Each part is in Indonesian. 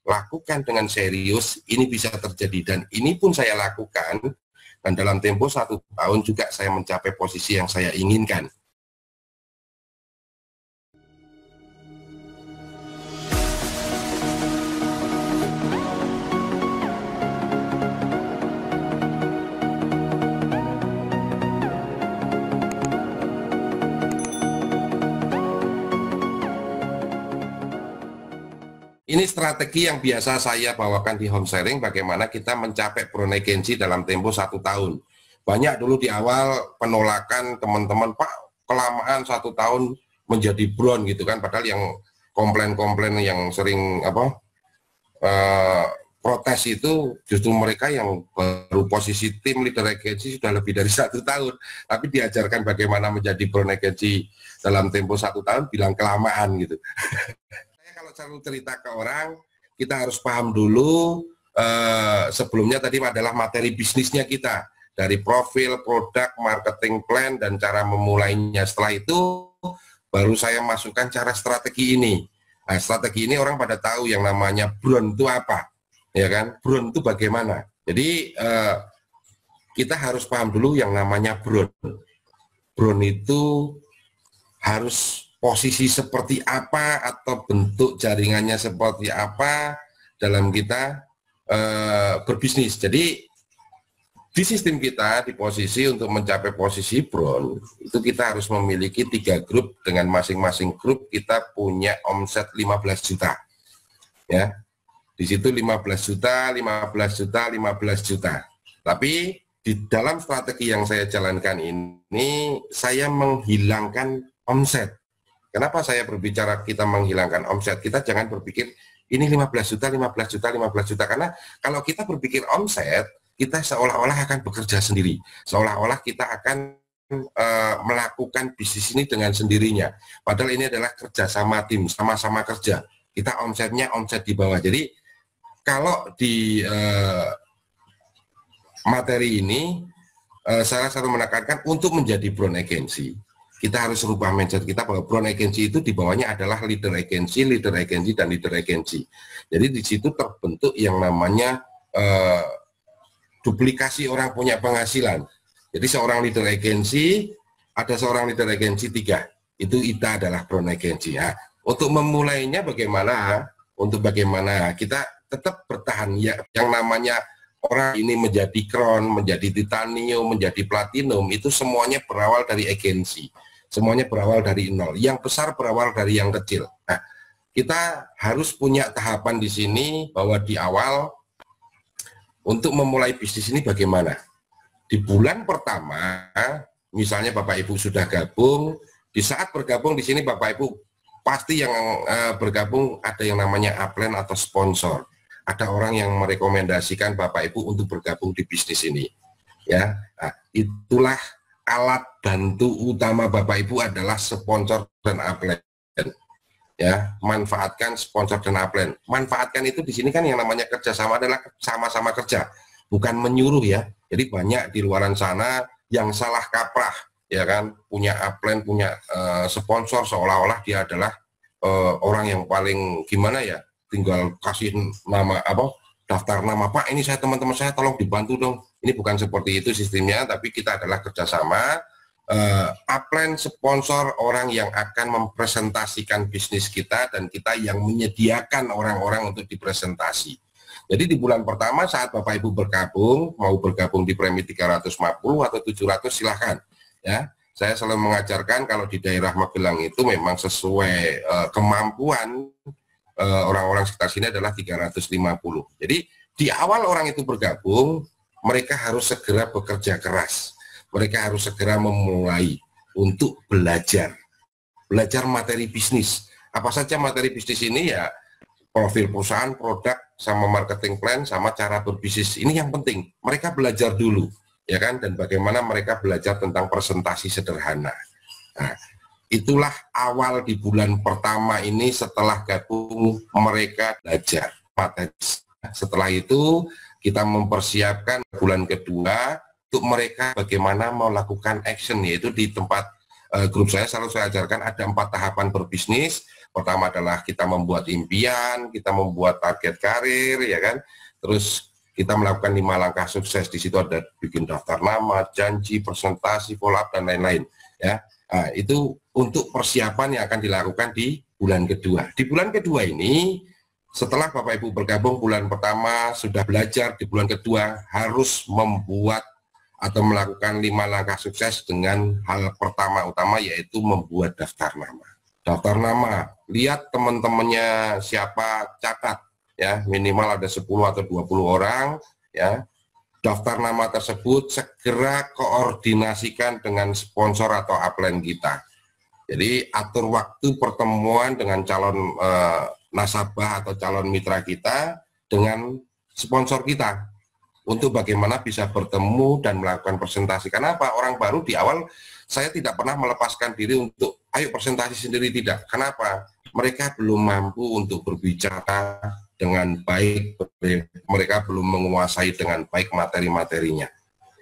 lakukan dengan serius, ini bisa terjadi. Dan ini pun saya lakukan, dan dalam tempo 1 tahun juga saya mencapai posisi yang saya inginkan. Ini strategi yang biasa saya bawakan di home sharing, bagaimana kita mencapai bronegensi dalam tempo 1 tahun. Banyak dulu di awal penolakan teman-teman, Pak, kelamaan 1 tahun menjadi bron gitu kan, padahal yang komplain-komplain yang sering protes itu justru mereka yang baru posisi tim leader agency sudah lebih dari 1 tahun, tapi diajarkan bagaimana menjadi bronegensi dalam tempo 1 tahun, bilang kelamaan gitu. Kalau selalu cerita ke orang, kita harus paham dulu sebelumnya tadi adalah materi bisnisnya kita, dari profil, produk, marketing plan, dan cara memulainya. Setelah itu baru saya masukkan cara strategi ini. Nah, strategi ini orang pada tahu yang namanya bron itu apa, ya kan? Bron itu bagaimana? Jadi kita harus paham dulu yang namanya bron. Bron itu harus posisi seperti apa atau bentuk jaringannya seperti apa dalam kita berbisnis. Jadi di sistem kita, di posisi untuk mencapai posisi bron, itu kita harus memiliki 3 grup, dengan masing-masing grup kita punya omset 15 juta. Ya, di situ 15 juta, 15 juta, 15 juta. Tapi di dalam strategi yang saya jalankan ini, saya menghilangkan omset. Kenapa saya berbicara kita menghilangkan omset? Kita jangan berpikir ini 15 juta, 15 juta, 15 juta. Karena kalau kita berpikir omset, kita seolah-olah akan bekerja sendiri. Seolah-olah kita akan melakukan bisnis ini dengan sendirinya. Padahal ini adalah kerjasama tim, sama-sama kerja. Kita omsetnya omset di bawah. Jadi kalau di materi ini, saya selalu menekankan untuk menjadi bron agency, kita harus rubah mindset kita bahwa bron agency itu di bawahnya adalah leader agency, dan leader agency. Jadi di situ terbentuk yang namanya duplikasi orang punya penghasilan. Jadi seorang leader agency, ada seorang leader agency 3, itu ITA adalah bron agency. Nah, untuk memulainya bagaimana? Untuk bagaimana kita tetap bertahan, ya, yang namanya orang ini menjadi crown, menjadi titanium, menjadi platinum, itu semuanya berawal dari agensi. Semuanya berawal dari nol. Yang besar berawal dari yang kecil. Nah, kita harus punya tahapan di sini bahwa di awal untuk memulai bisnis ini bagaimana. Di bulan pertama, misalnya Bapak Ibu sudah gabung, di saat bergabung di sini Bapak Ibu pasti yang bergabung ada yang namanya upline atau sponsor. Ada orang yang merekomendasikan Bapak Ibu untuk bergabung di bisnis ini. Ya, nah, itulah alat bantu utama Bapak Ibu adalah sponsor dan upline. Ya, manfaatkan sponsor dan upline. Manfaatkan itu di sini kan yang namanya kerjasama adalah sama-sama kerja, bukan menyuruh ya. Jadi banyak di luaran sana yang salah kaprah, ya kan, punya upline, punya sponsor seolah-olah dia adalah orang yang paling gimana ya, tinggal kasih nama daftar nama, Pak ini saya teman-teman saya tolong dibantu dong. Ini bukan seperti itu sistemnya, tapi kita adalah kerjasama, upline, sponsor, orang yang akan mempresentasikan bisnis kita, dan kita yang menyediakan orang-orang untuk dipresentasi. Jadi di bulan pertama saat Bapak Ibu bergabung, mau bergabung di premi 350 atau 700 silahkan. Ya, saya selalu mengajarkan kalau di daerah Magelang itu memang sesuai kemampuan orang-orang sekitar sini adalah 350. Jadi di awal orang itu bergabung, mereka harus segera bekerja keras. Mereka harus segera memulai untuk belajar materi bisnis. Apa saja materi bisnis ini? Ya, profil perusahaan, produk, sama marketing plan, sama cara berbisnis. Ini yang penting. Mereka belajar dulu, ya kan? Dan bagaimana mereka belajar tentang presentasi sederhana. Nah, itulah awal di bulan pertama ini setelah gabung mereka belajar materi. Setelah itu kita mempersiapkan bulan kedua untuk mereka bagaimana melakukan action, yaitu di tempat grup saya selalu saya ajarkan ada 4 tahapan berbisnis. Pertama adalah kita membuat impian, kita membuat target karir, ya kan. Terus kita melakukan 5 langkah sukses. Di situ ada bikin daftar nama, janji, presentasi, follow up, dan lain-lain. Ya, nah, itu untuk persiapan yang akan dilakukan di bulan kedua. Di bulan kedua ini, setelah Bapak Ibu bergabung bulan pertama, sudah belajar, di bulan kedua harus membuat atau melakukan 5 langkah sukses dengan hal pertama utama, yaitu membuat daftar nama. Daftar nama, lihat teman-temannya siapa, catat ya, minimal ada 10 atau 20 orang ya. Daftar nama tersebut segera koordinasikan dengan sponsor atau upline kita. Jadi atur waktu pertemuan dengan calon nasabah atau calon mitra kita dengan sponsor kita, untuk bagaimana bisa bertemu dan melakukan presentasi. Karena apa? Orang baru di awal saya tidak pernah melepaskan diri untuk ayo presentasi sendiri, tidak. Kenapa? Mereka belum mampu untuk berbicara dengan baik, mereka belum menguasai dengan baik materi-materinya.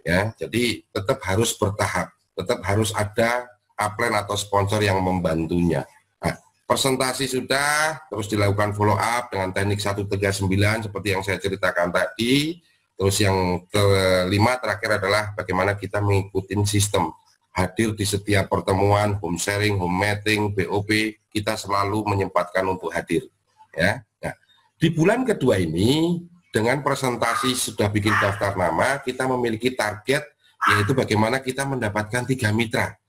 Ya, jadi tetap harus bertahap, tetap harus ada upline atau sponsor yang membantunya. Nah, presentasi sudah, terus dilakukan follow up dengan teknik 139 seperti yang saya ceritakan tadi. Terus yang kelima terakhir adalah bagaimana kita mengikuti sistem hadir di setiap pertemuan, home sharing, home meeting, BOP, kita selalu menyempatkan untuk hadir. Ya. Nah, di bulan kedua ini dengan presentasi sudah bikin daftar nama, kita memiliki target yaitu bagaimana kita mendapatkan 3 mitra.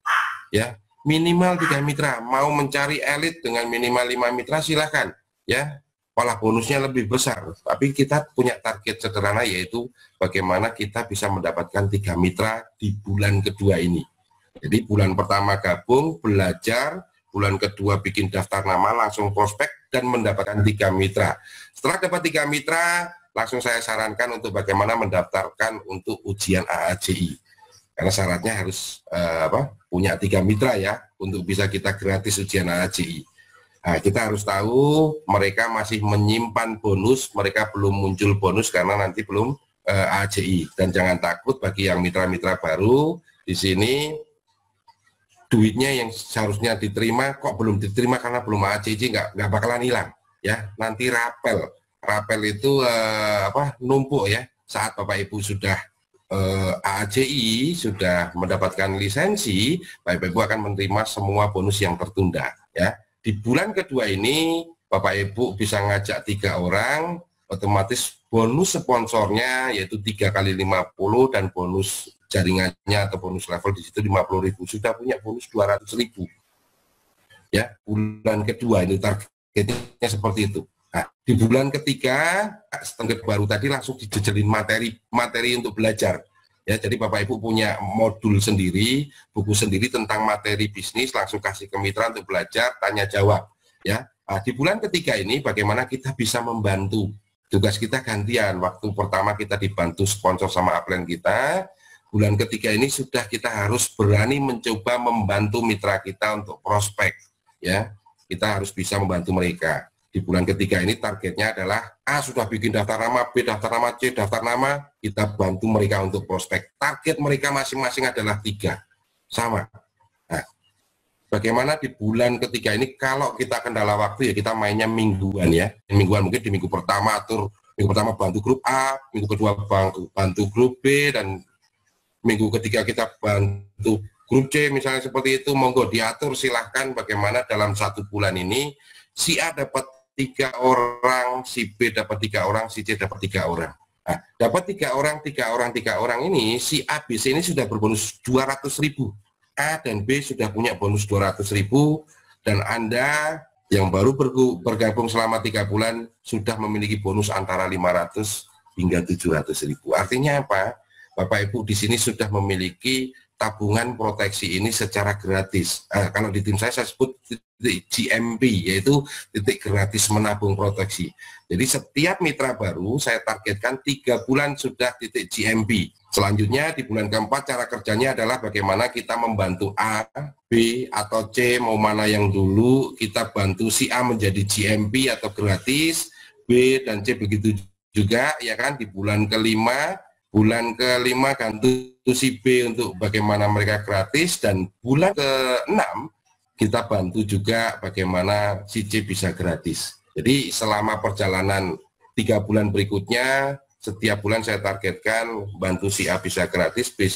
Ya, minimal 3 mitra. Mau mencari elit dengan minimal 5 mitra silahkan. Ya. Malah bonusnya lebih besar, tapi kita punya target sederhana yaitu bagaimana kita bisa mendapatkan 3 mitra di bulan kedua ini. Jadi bulan pertama gabung, belajar, bulan kedua bikin daftar nama, langsung prospek dan mendapatkan 3 mitra. Setelah dapat 3 mitra, langsung saya sarankan untuk bagaimana mendaftarkan untuk ujian AAJI. Karena syaratnya harus punya 3 mitra ya, untuk bisa kita gratis ujian AAJI. Nah, kita harus tahu mereka masih menyimpan bonus, mereka belum muncul bonus karena nanti belum AJI. Dan jangan takut bagi yang mitra-mitra baru, di sini duitnya yang seharusnya diterima kok belum diterima karena belum AJI, nggak bakalan hilang ya. Nanti rapel itu numpuk ya. Saat Bapak Ibu sudah AJI, sudah mendapatkan lisensi, Bapak Ibu akan menerima semua bonus yang tertunda ya. Di bulan kedua ini Bapak Ibu bisa ngajak 3 orang, otomatis bonus sponsornya yaitu 3 kali 50 dan bonus jaringannya atau bonus level di situ 50.000, sudah punya bonus 200.000. Ya, bulan kedua ini targetnya seperti itu. Nah, di bulan ketiga setengah baru tadi langsung dijejelin materi untuk belajar. Ya, jadi Bapak Ibu punya modul sendiri, buku sendiri tentang materi bisnis, langsung kasih ke mitra untuk belajar, tanya jawab. Ya, nah, di bulan ketiga ini bagaimana kita bisa membantu. Tugas kita gantian. Waktu pertama kita dibantu sponsor sama upline kita. Bulan ketiga ini sudah kita harus berani mencoba membantu mitra kita untuk prospek. Ya, kita harus bisa membantu mereka. Di bulan ketiga ini targetnya adalah A sudah bikin daftar nama, B daftar nama, C daftar nama, kita bantu mereka untuk prospek. Target mereka masing-masing adalah 3, sama. Nah, bagaimana di bulan ketiga ini kalau kita kendala waktu ya kita mainnya mingguan ya. Mingguan mungkin di minggu pertama bantu grup A, minggu kedua bantu grup B, dan minggu ketiga kita bantu grup C misalnya seperti itu. Monggo diatur silahkan bagaimana dalam 1 bulan ini si A dapat 3 orang, si B dapat 3 orang, si C dapat 3 orang. Nah, dapat 3 orang ini, si A, B, C ini sudah berbonus 200.000. A dan B sudah punya bonus 200.000, dan Anda yang baru bergabung selama 3 bulan sudah memiliki bonus antara 500 hingga 700.000. Artinya apa? Bapak Ibu di sini sudah memiliki tabungan proteksi ini secara gratis. Kalau di tim saya sebut titik GMP, yaitu titik gratis menabung proteksi. Jadi setiap mitra baru saya targetkan 3 bulan sudah titik GMP. Selanjutnya di bulan keempat cara kerjanya adalah bagaimana kita membantu A, B, atau C, mau mana yang dulu, kita bantu si A menjadi GMP atau gratis, B dan C begitu juga, ya kan. Di bulan kelima ganti si B untuk bagaimana mereka gratis, dan bulan ke-6 kita bantu juga bagaimana si C bisa gratis. Jadi selama perjalanan 3 bulan berikutnya, setiap bulan saya targetkan bantu si A bisa gratis, B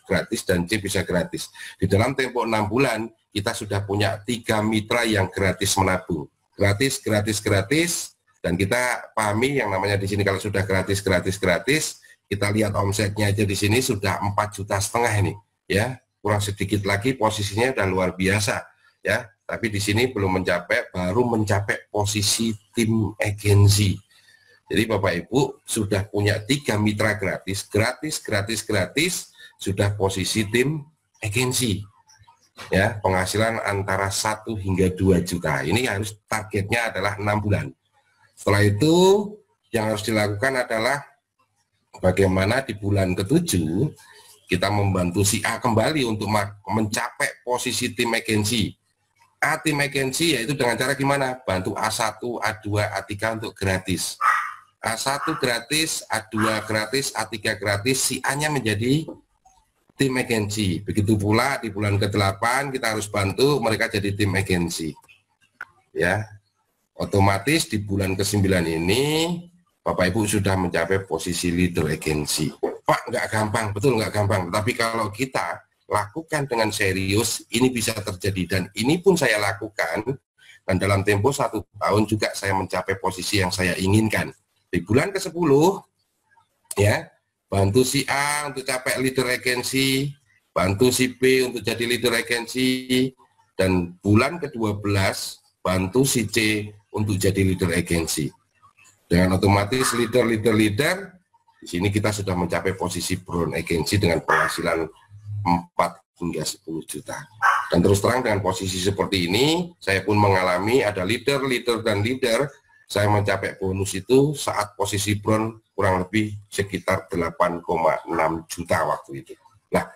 gratis, dan C bisa gratis. Di dalam tempo 6 bulan, kita sudah punya 3 mitra yang gratis menabung. Gratis, gratis, gratis, dan kita pahami yang namanya di sini kalau sudah gratis, gratis, gratis, kita lihat omsetnya aja di sini sudah 4,5 juta ini, ya. Kurang sedikit lagi posisinya udah luar biasa, ya. Tapi di sini belum mencapai, baru mencapai posisi tim agensi. Jadi Bapak Ibu sudah punya 3 mitra gratis, gratis, gratis, gratis, sudah posisi tim agensi. Ya, penghasilan antara 1 hingga 2 juta. Ini harus targetnya adalah 6 bulan. Setelah itu yang harus dilakukan adalah bagaimana di bulan ke-7 kita membantu si A kembali untuk mencapai posisi tim agensi. A tim agensi yaitu dengan cara gimana? Bantu A1, A2, A3 untuk gratis. A1 gratis, A2 gratis, A3 gratis, si A-nya menjadi tim agensi. Begitu pula di bulan ke-8 kita harus bantu mereka jadi tim agensi. Ya. Otomatis di bulan ke-9 ini Bapak Ibu sudah mencapai posisi leader agensi. Pak, nggak gampang, betul nggak gampang. Tapi kalau kita lakukan dengan serius, ini bisa terjadi. Dan ini pun saya lakukan, dan dalam tempo 1 tahun juga saya mencapai posisi yang saya inginkan. Di bulan ke-10, ya, bantu si A untuk capai leader agensi, bantu si B untuk jadi leader agensi, dan bulan ke-12, bantu si C untuk jadi leader agensi. Dengan otomatis leader, di sini kita sudah mencapai posisi brown agensi dengan penghasilan 4 hingga 10 juta. Dan terus terang dengan posisi seperti ini, saya pun mengalami ada leader, dan leader, saya mencapai bonus itu saat posisi brown kurang lebih sekitar 8,6 juta waktu itu. Nah,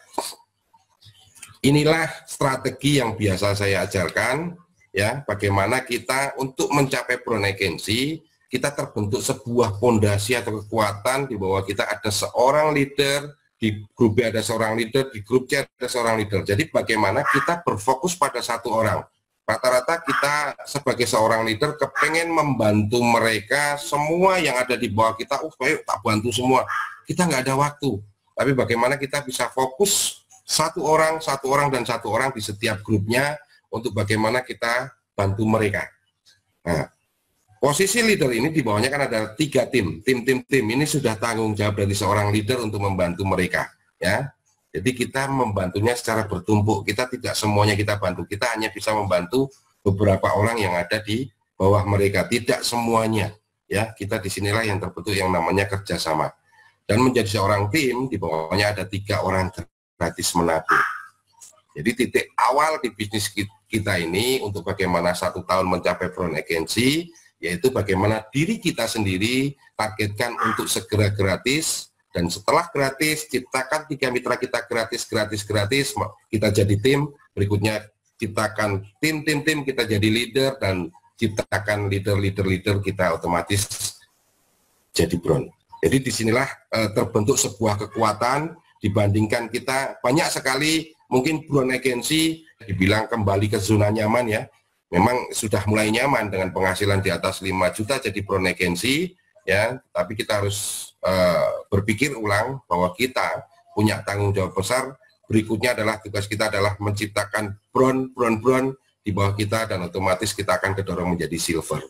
inilah strategi yang biasa saya ajarkan, ya, bagaimana kita untuk mencapai brown agensi, kita terbentuk sebuah fondasi atau kekuatan di bawah kita ada seorang leader, di grup B ada seorang leader, di grup C ada seorang leader. Jadi bagaimana kita berfokus pada satu orang. Rata-rata kita sebagai seorang leader kepengen membantu mereka semua yang ada di bawah kita, ayo tak bantu semua. Kita nggak ada waktu. Tapi bagaimana kita bisa fokus satu orang, dan satu orang di setiap grupnya untuk bagaimana kita bantu mereka. Nah, posisi leader ini di bawahnya kan ada 3 tim. Tim ini sudah tanggung jawab dari seorang leader untuk membantu mereka. Ya. Jadi kita membantunya secara bertumpuk, kita tidak semuanya kita bantu, kita hanya bisa membantu beberapa orang yang ada di bawah mereka, tidak semuanya. Ya, kita disinilah yang terbentuk yang namanya kerjasama. Dan menjadi seorang tim, di bawahnya ada 3 orang gratis menabung. Jadi titik awal di bisnis kita ini untuk bagaimana 1 tahun mencapai brown agency, yaitu bagaimana diri kita sendiri targetkan untuk segera gratis. Dan setelah gratis, ciptakan 3 mitra kita gratis, kita jadi tim, berikutnya ciptakan tim, kita jadi leader, dan ciptakan leader, kita otomatis jadi brown. Jadi disinilah terbentuk sebuah kekuatan, dibandingkan kita banyak sekali, mungkin brown agency, dibilang kembali ke zona nyaman ya, memang sudah mulai nyaman dengan penghasilan di atas 5 juta jadi brown agency, ya, tapi kita harus berpikir ulang bahwa kita punya tanggung jawab besar. Berikutnya adalah tugas kita adalah menciptakan brown di bawah kita, dan otomatis kita akan kedorong menjadi silver.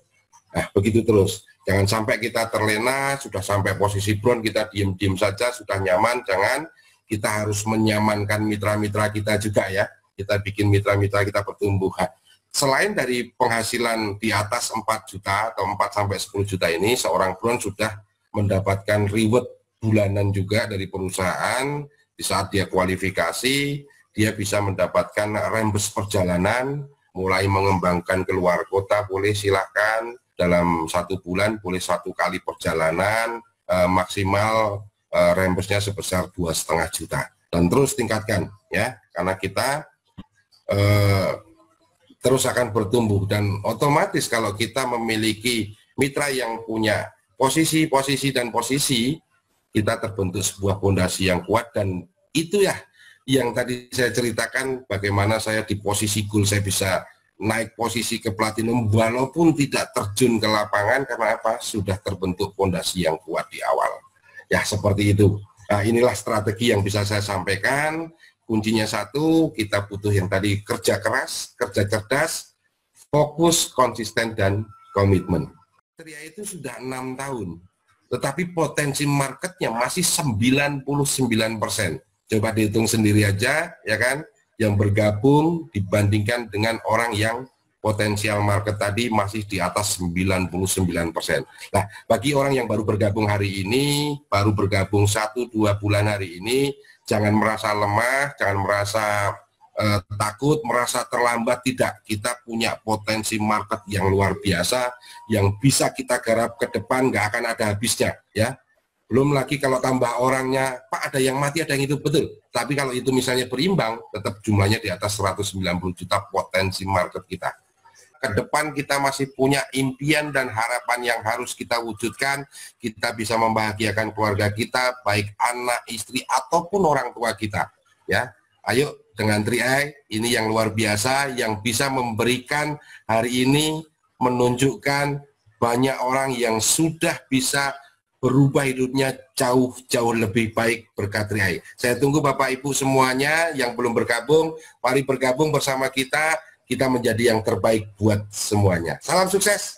Nah, begitu terus. Jangan sampai kita terlena, sudah sampai posisi brown kita diem saja, sudah nyaman. Jangan, kita harus menyamankan mitra-mitra kita juga ya. Kita bikin mitra-mitra kita bertumbuh. Selain dari penghasilan di atas 4 juta atau 4 sampai 10 juta ini, seorang brown sudah mendapatkan reward bulanan juga dari perusahaan. Di saat dia kualifikasi, dia bisa mendapatkan rembes perjalanan, mulai mengembangkan keluar kota, boleh silakan dalam 1 bulan, boleh 1 kali perjalanan, maksimal rembesnya sebesar 2,5 juta. Dan terus tingkatkan ya, karena kita terus akan bertumbuh, dan otomatis kalau kita memiliki mitra yang punya posisi, kita terbentuk sebuah fondasi yang kuat, dan itu ya yang tadi saya ceritakan bagaimana saya di posisi goal saya bisa naik posisi ke platinum walaupun tidak terjun ke lapangan karena apa? Sudah terbentuk fondasi yang kuat di awal. Ya seperti itu. Nah, inilah strategi yang bisa saya sampaikan. Kuncinya satu, kita butuh yang tadi kerja keras, kerja cerdas, fokus, konsisten, dan komitmen. Tria itu sudah 6 tahun, tetapi potensi marketnya masih 99%. Coba dihitung sendiri aja, ya kan, yang bergabung dibandingkan dengan orang yang potensial market tadi masih di atas 99%. Nah, bagi orang yang baru bergabung hari ini, baru bergabung 1-2 bulan hari ini, jangan merasa lemah, jangan merasa takut, merasa terlambat, tidak. Kita punya potensi market yang luar biasa, yang bisa kita garap ke depan, nggak akan ada habisnya, ya. Belum lagi kalau tambah orangnya, Pak ada yang mati, ada yang hidup, betul. Tapi kalau itu misalnya berimbang, tetap jumlahnya di atas 190 juta potensi market kita. Ke depan kita masih punya impian dan harapan yang harus kita wujudkan. Kita bisa membahagiakan keluarga kita, baik anak, istri, ataupun orang tua kita. Ya, ayo dengan 3i, ini yang luar biasa, yang bisa memberikan hari ini, menunjukkan banyak orang yang sudah bisa berubah hidupnya jauh-jauh lebih baik berkat 3i. Saya tunggu Bapak Ibu semuanya yang belum bergabung, mari bergabung bersama kita menjadi yang terbaik buat semuanya. Salam sukses.